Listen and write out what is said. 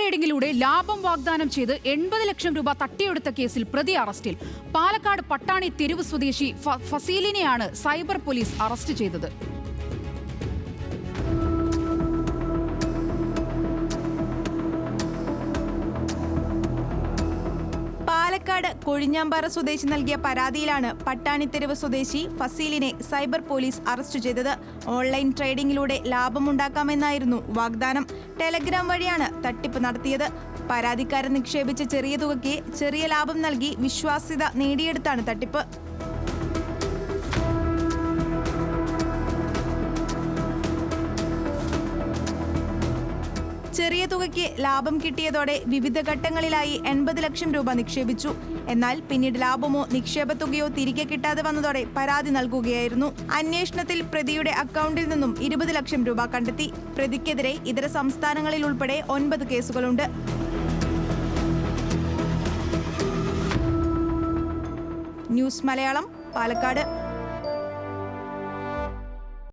ട്രേഡിംഗിലൂടെ ലാഭം വാഗ്ദാനം ചെയ്ത് 80 ലക്ഷം രൂപ തട്ടിയെടുത്ത കേസിൽ പ്രതി അറസ്റ്റിൽ. പാലക്കാട് പട്ടാണി തെരുവ് സ്വദേശി ഫസീലിനെയാണ് സൈബർ പോലീസ് അറസ്റ്റ് ചെയ്തത്. പാലക്കാട് കൊഴിഞ്ഞാമ്പാറ സ്വദേശി നൽകിയ പരാതിയിലാണ് പട്ടാണിത്തെരുവ് സ്വദേശി ഫസീലിനെ സൈബർ പോലീസ് അറസ്റ്റ് ചെയ്തത്. ഓൺലൈൻ ട്രേഡിംഗിലൂടെ ലാഭമുണ്ടാക്കാമെന്നായിരുന്നു വാഗ്ദാനം. ടെലഗ്രാം വഴിയാണ് തട്ടിപ്പ് നടത്തിയത്. പരാതിക്കാരൻ നിക്ഷേപിച്ച ചെറിയ തുകയ്ക്ക് ചെറിയ ലാഭം നൽകി വിശ്വാസ്യത നേടിയെടുത്താണ് തട്ടിപ്പ്. ചെറിയ തുകയ്ക്ക് ലാഭം കിട്ടിയതോടെ വിവിധ ഘട്ടങ്ങളിലായി 80 ലക്ഷം രൂപ നിക്ഷേപിച്ചു. എന്നാൽ പിന്നീട് ലാഭമോ നിക്ഷേപ തുകയോ തിരികെ കിട്ടാതെ വന്നതോടെ പരാതി നൽകുകയായിരുന്നു. അന്വേഷണത്തിൽ പ്രതിയുടെ അക്കൗണ്ടിൽ നിന്നും 20 ലക്ഷം രൂപ കണ്ടെത്തി. പ്രതിക്കെതിരെ ഇതര സംസ്ഥാനങ്ങളിൽ ഉൾപ്പെടെ 9 കേസുകളുണ്ട്. ന്യൂസ് മലയാളം, പാലക്കാട്.